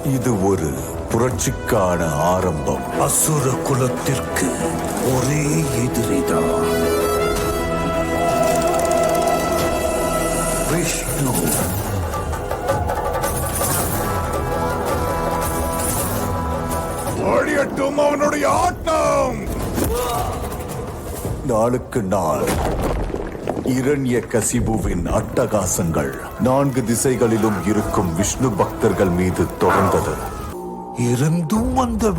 இது ஒரு புரட்சிக்கான ஆரம்பம். அசுர குலத்திற்கு ஒரே எதிரிதான் விஷ்ணு. அழியட்டும் அவனுடைய ஆட்டம். நாளுக்கு நாள் இரண்யகசிபுவின் அட்டகாசங்கள் 4 திசைகளிலும் இருக்கும் விஷ்ணு பக்தர்கள் மீது தொடர்ந்தது. இருந்தும் அந்த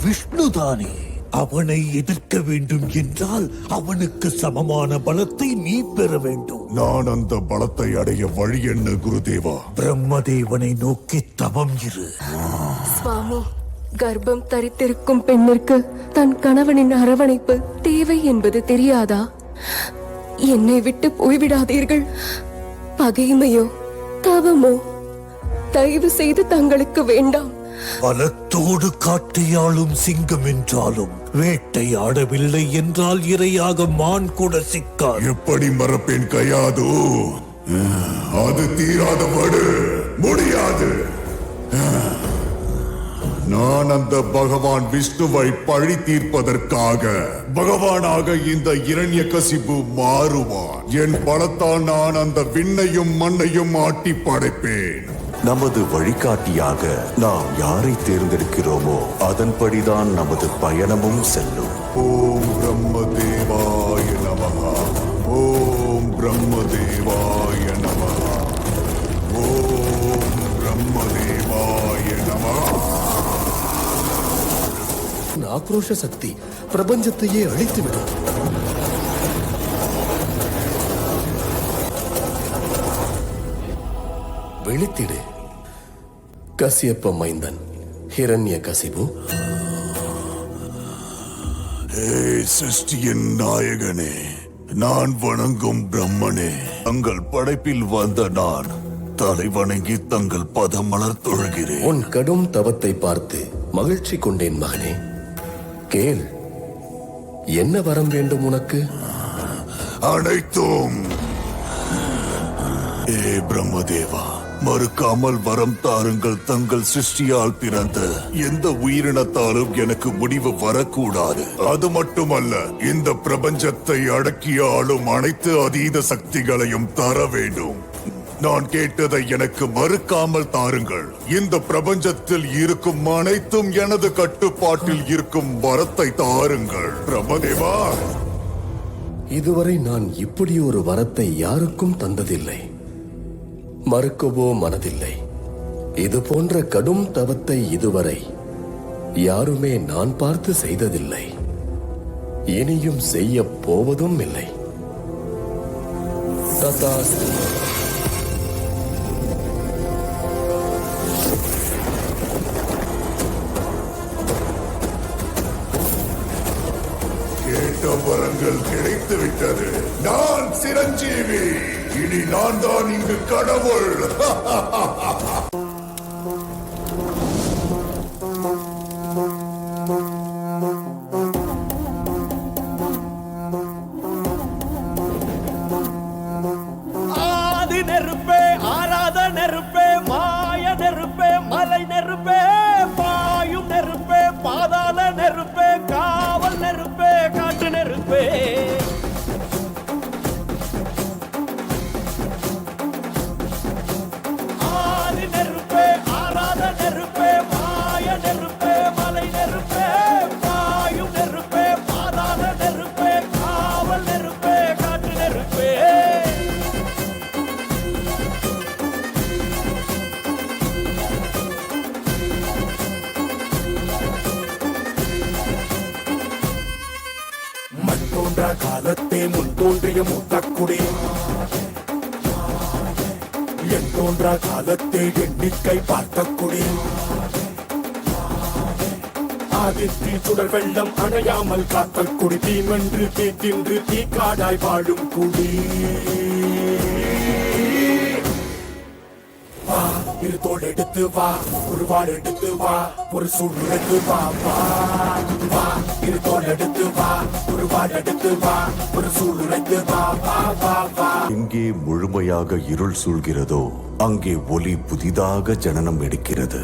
விஷ்ணுதானே. அவனை எதிர்க்க வேண்டும் என்றால் அவனுக்கு சமமான பலத்தை நீ பெற வேண்டும். நான் அந்த பலத்தை அடைய வழி என்ன குருதேவா? பிரம்மதேவனை நோக்கி தவம் இரு. சுவாமி, கர்ப்பம் தரித்திருக்கும் பெண்ணிற்கு தன் கணவனின் அரவணைப்பு தேவை என்பது தெரியாதா? என்னை விட்டு போய்விடாதீர்கள். பகைமையோ தவமோ தயவு செய்து தங்களுக்கு வேண்டாம். பலத்தோடு காட்டையாளும் சிங்கம் என்றாலும் வேட்டையாடவில்லை என்றால் இரையாக மான் கூட சிக்கார். எப்படி மறப்பேன் கையாது? அது தீராத வடு முடியாது. நான் அந்த பகவான் விஷ்ணுவை பழி தீர்ப்பதற்காக பகவானாக இந்த இரண்யகசிபு மாறுவான். என் பலத்தால் நான் அந்த விண்ணையும் மண்ணையும் ஆட்டி படைப்பேன். நமது வழிகாட்டியாக நாம் யாரை தேர்ந்தெடுக்கிறோமோ அதன்படிதான் நமது பயணமும் செல்லும். ஓம் பிரம்மதேவாய நமஹ. ஓம் பிரம்மதேவாய நமஹ. ஓம் பிரம்மதேவாய நமஹ. ஆக்ரோஷ சக்தி பிரபஞ்சத்தையே அழித்துவிடும். விழித்திடு கசியப்ப மைந்தன் ஹிரண்யகசிபு. சிருஷ்டியின் நாயகனே, நான் வணங்கும் பிரம்மனே, தங்கள் படைப்பில் வந்த நான் தலை வணங்கி தங்கள் பதமலர் தொழுகிறேன். உன் கடும் தவத்தை பார்த்து மகிழ்ச்சி கொண்டேன் மகனே. கேள், என்ன வரம் வேண்டும் உனக்கு? அனைத்தும். பிரம்மதேவா, மறுக்காமல் வரம் தாருங்கள். தங்கள் சிருஷ்டியால் பிறந்த எந்த உயிரினத்தாலும் எனக்கு முடிவு வரக்கூடாது. அது மட்டுமல்ல, இந்த பிரபஞ்சத்தை அடக்கி ஆளும் அனைத்து அதீத சக்திகளையும் தர வேண்டும். நான் கேட்டதை எனக்கு மறுக்காமல் தாருங்கள். இந்த பிரபஞ்சத்தில் இருக்கும் அனைத்தும் எனது கட்டுப்பாட்டில் இருக்கும் வரத்தை தாருங்கள் பிரம்மதேவா. இதுவரை நான் இப்படி ஒரு வரத்தை யாருக்கும் தந்ததில்லை, மறுக்கவோ மனதில்லை. இது போன்ற கடும் தவத்தை இதுவரை யாருமே நான் பார்த்து செய்ததில்லை, இனியும் செய்ய போவதும் இல்லை. ததாஸ்து. கேட்ட வரங்கள் கிடைத்து விட்டது. நான் சிரஞ்சீவி. இனி நான் தான் இங்கு கடவுள். ஆதி நெருப்பே, ஆராத நெருப்பே, மாய நெருப்பே, மலை நெருப்பே, பாயும் நெருப்பே, பாதாள நெருப்பே, காவல் நெருப்பே, காட்டு நெருப்பே. காலத்தே முன் தோன்றிய மூத்தக்குடி, என் தோன்றா காலத்தே எண்ணிக்கை பார்த்த குடி, ஆதித்தி சுடர் வெள்ளம் அணையாமல் காத்த குடி, தீமென்று தீ தின்று தீ காடாய் வாழும் குடி. வா இரு தோள் எடுத்து வா, ஒரு வாள் எடுத்து வா, ஒரு சூழ் எடுத்து வா. வா வா இரு தோள் எடுத்து வா, ஒரு வாள் எடுத்து வா, ஒரு சூழ் எடுத்து வா. வா வா வா. எங்கே முழுமையாக இருள் சூழ்கிறதோ அங்கே ஒளி புதிதாக ஜனனம் எடுக்கிறது.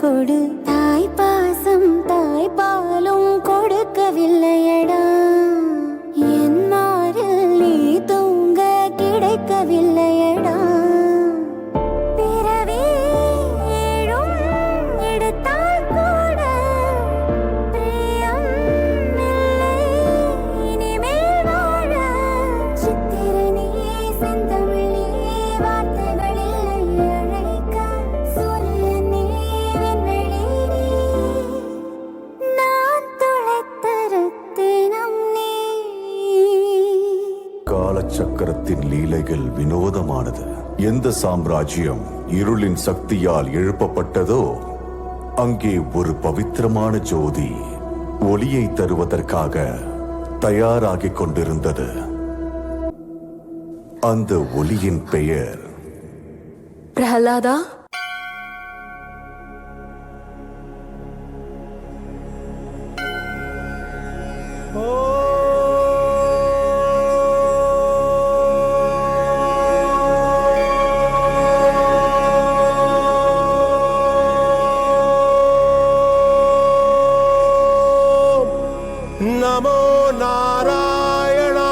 கொடு. தாய் பாசம் தாய் பாலும் கொடுக்கவில்லையடா. என் மாரில் நீ தூங்க கிடைக்கவில்லையடா. பிறவி ஏழும் எடுத்தால் கூட பிரியம் இல்லை இனிமேல் வாழ. சித்திரனே செந்தமிழே வார்த்தைகளில்லை அழைக்க. சூரியனே விண்வெளி நான் துளைத்த ரத்தினம் நீ. காலச்சக்கரத்தின் லீலைகள் வினோதமானது. எந்த சாம்ராஜ்யம் இருளின் சக்தியால் எழுப்பப்பட்டதோ அங்கே ஒரு பவித்திரமான ஜோதி ஒளியை தருவதற்காக தயாராகிக் கொண்டிருந்தது. அந்த ஒளியின் பெயர் பிரஹலாதா, நமோ நாராயணாய.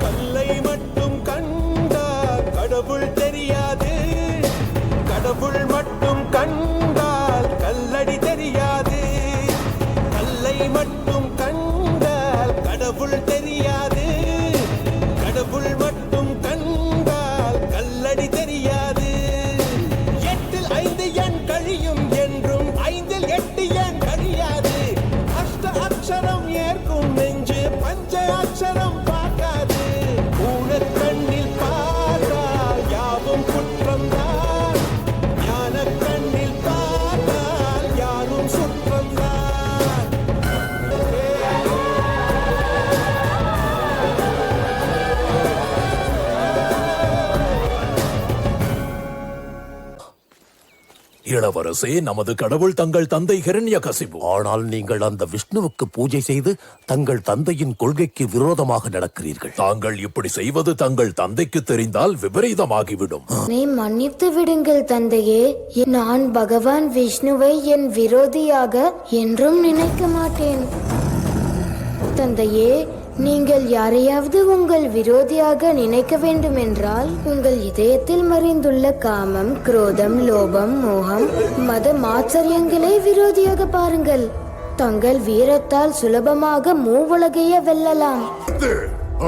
கல்லை மட்டும் கண்டால் கடவுள் தெரியாது. கடவுள் மட்டும் கண்டால் கல்லடி தெரியாது. கல்லை மட்டும் கண்டால் கடவுள் தெரியாது. கடவுள் மட்டும் கண்டால் கல்லடி தெரியாது. 8ல் 5 எண் கழியும் என்றும் 5ல் 8 எண் கழியாது. அஷ்ட அக்ஷரம் ஏற்கும் நெஞ்சு பஞ்ச அக்ஷரம் பார்க்காது. ஊனக் கண்ணில் பார்த்தால் யாவும் குற்றம்தான். ஞான கண்ணில் பார்த்தால் யாரும் சுற்றம்தான். இளவரசே, நமது கடவுள் தங்கள் தந்தை ஹிரண்யகசிபு. ஆனால் நீங்கள் அந்த விஷ்ணுவுக்கு பூஜை செய்து தங்கள் தந்தையின் கொள்கைக்கு விரோதமாக நடக்கிறீர்கள். தாங்கள் இப்படி செய்வது தங்கள் தந்தைக்கு தெரிந்தால் விபரீதமாகிவிடும். என்னை மன்னித்து விடுங்கள் தந்தையே. நான் பகவான் விஷ்ணுவை என் விரோதியாக என்றும் நினைக்க மாட்டேன். தந்தையே, நீங்கள் யாரையாவது உங்கள் விரோதியாக நினைக்க வேண்டும் என்றால் உங்கள் இதயத்தில் மறைந்துள்ள காமம், குரோதம், லோபம், மோகம், மத மாச்சரியங்களை விரோதியாக பாருங்கள். தங்கள் வீரத்தால் சுலபமாக மூவுலகையே வெல்லலாம்.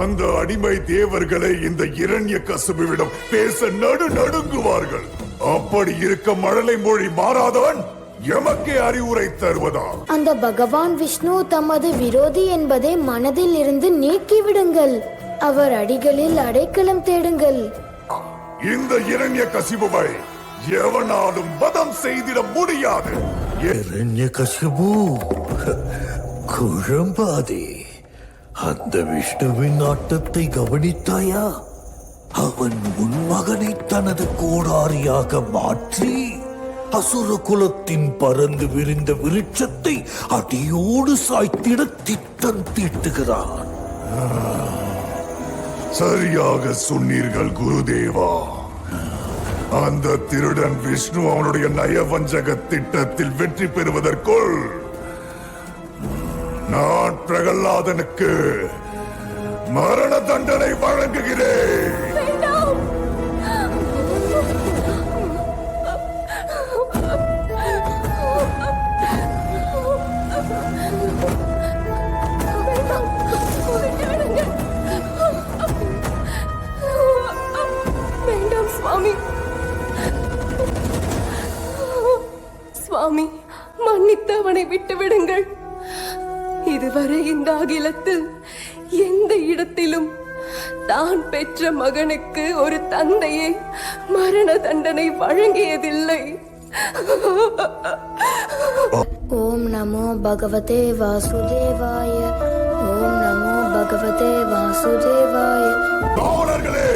அந்த அடிமை தேவர்களை இந்த இரண்யகசிபுவிடம் பேச நடுங்குவார்கள். அப்படி இருக்க மழலை மொழி மாறாதவன் எமக்கே அறிவுரை தருவதா? அந்த பகவான் விஷ்ணு தமது விரோதி என்பதை மனதில் இருந்து நீக்கிவிடுங்கள். அவர் அடிகளில் அடைக்கலம் தேடுங்கள். இந்த இரண்யகசிபுவை எவனாலும் வதம் செய்திட முடியாது. இரண்யகசிபு, குழம்பாதே. அந்த விஷ்ணுவின் ஆட்டத்தை கவனித்தாயா? அவன் உன் மகனை தனது கோடாரியாக மாற்றி அசுர குலத்தின் பறந்து விரிந்த விருட்சத்தை அடியோடு சாய்த்திட திட்டம் தீட்டுகிறான். சரியாக சொன்னீர்கள் குருதேவா. அந்த திருடன் விஷ்ணு அவனுடைய நயவஞ்சக திட்டத்தில் வெற்றி பெறுவதற்குள் நான் பிரகலாதனுக்கு மரண தண்டனை வழங்குகிறேன். வேண்டாம் சுவாமி. சுவாமி, மன்னித்து அவனை விட்டு விடுங்கள். இதுவரை இந்த அகிலத்தில் எந்த இடத்திலும் தான் பெற்ற மகனுக்கு ஒரு தந்தையை மரண தண்டனை வழங்கியதில்லை. ஓம் நமோ பகவதே வாசுதேவாய. ஓம் நமோ பகவதே வாசுதேவாய. காவலர்களே,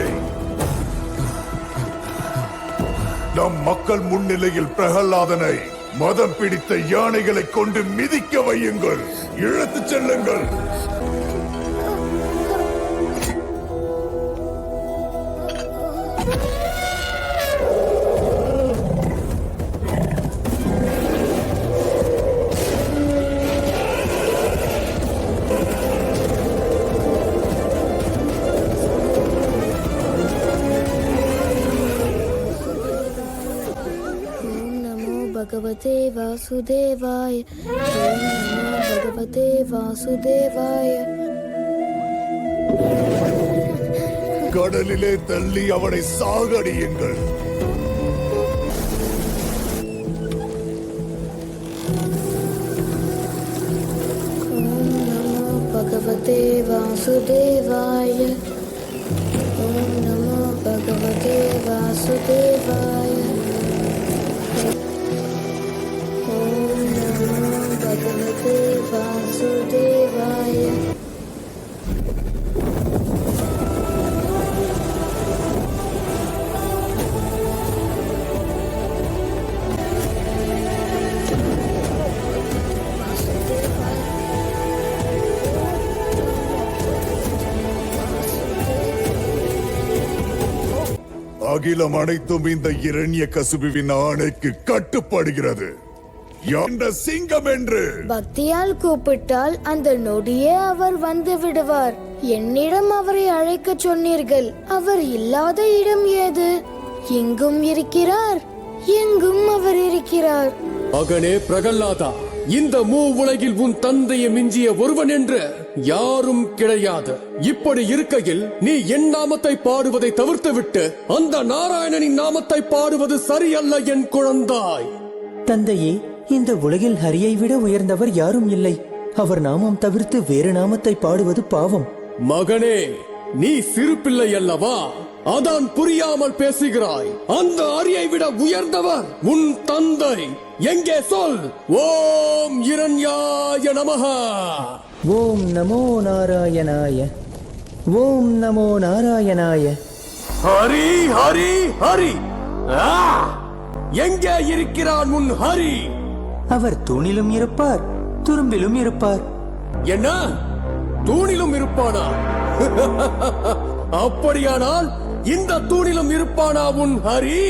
நம் மக்கள் முன்னிலையில் பிரகலாதனை மதம் பிடித்த யானைகளை கொண்டு மிதிக்க வையுங்கள். இழுத்துச் செல்லுங்கள். भगवते वासुदेवाय ओम नमो भगवते वासुदेवाय கடலிலே தள்ளி அவனை சாகடியுங்கள். ओम नमो भगवते वासुदेवाय ओम नमो भगवते वासुदेवाय ओम नमो भगवते वासुदेवाय அகிலம் அனைத்தும் இந்த இரண்ய கசுபுவின் ஆணைக்கு கட்டுப்படுகிறது. என்ற சிங்கம் என்று பக்தியால் கூப்பிட்டால் அந்த நொடியே அவர் வந்து விடுவார். என்னிடம் அவரை அழைக்கச் சொன்னீர்கள். அவர் இல்லாத இடம் ஏது? எங்கும் இருக்கிறார், எங்கும் அவர் இருக்கிறார். மகனே பிரகல்லாதா, இந்த உலகில் உன் தந்தையை மிஞ்சிய ஒருவன் என்று யாரும் கிடையாது. இப்படி இருக்கையில் நீ என் நாமத்தை பாடுவதை தவிர்த்துவிட்டு அந்த நாராயணனின் நாமத்தை பாடுவது சரியல்ல என் குழந்தாய். தந்தையே, இந்த உலகில் ஹரியை விட உயர்ந்தவர் யாரும் இல்லை. அவர் நாமம் தவிர்த்து வேறு நாமத்தை பாடுவது பாவம். மகனே, நீ சிறு பிள்ளை அல்லவா? அதான் புரியாமல் பேசுகிறாய். அந்த ஹரியை விட உயர்ந்தவர் உன் தந்தை. எங்கே சொல். ஓம் இரண்யாய நமஹ. ஓம் நமோ நாராயணாய. ஓம் நமோ நாராயணாய. ஹரி ஹரி ஹரி. ஆ! எங்கே இருக்கிறான் உன் ஹரி? அவர் தூணிலும் இருப்பார், துரும்பிலும் இருப்பார். என்ன? தூணிலும் இருப்பானா? அப்படியானால் இந்த தூணிலும் இருப்பானா உன் ஹரி?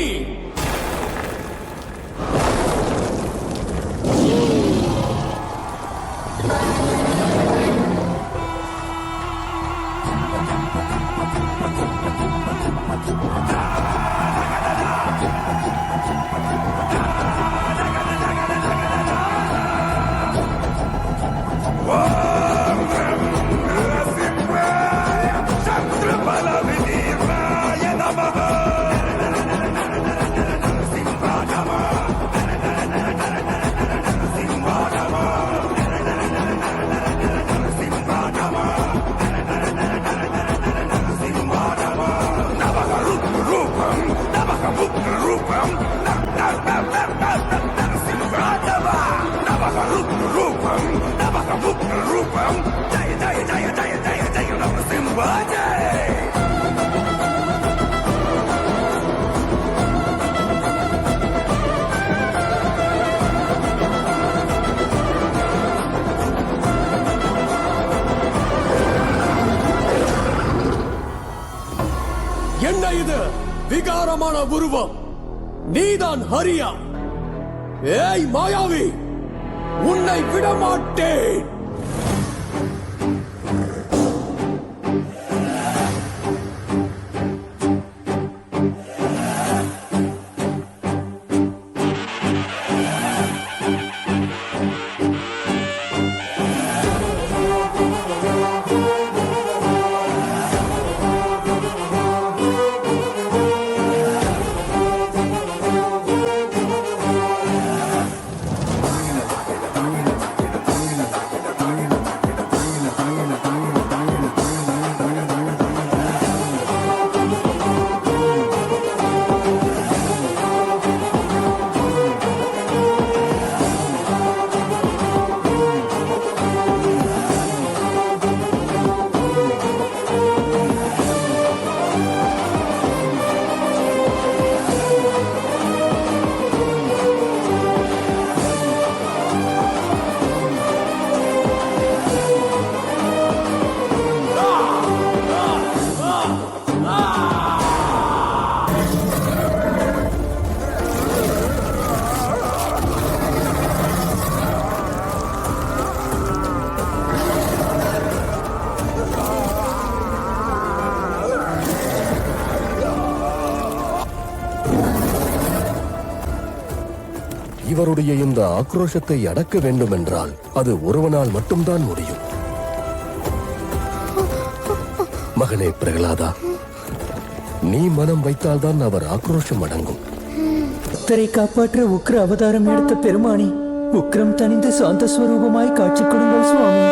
என்ன இது விகாரமான உருவம்? நீதான் ஹரியா? ஏய் மாயாவி, உன்னை விடமாட்டேன். இவருடைய இந்த ஆக்ரோஷத்தை அடக்க வேண்டுமென்றால் அது ஒருவனால் மட்டும்தான் முடியும். மகனே பிரகலாதா, நீ மனம் வைத்தால்தான் அவர் ஆக்ரோஷம் அடங்கும். பக்தரை காப்பாற்ற உக்ர அவதாரம் எடுத்த பெருமானி, உக்ரம் தணிந்து சாந்த ஸ்வரூபமாய் காட்சி கொடுங்கள் சுவாமி.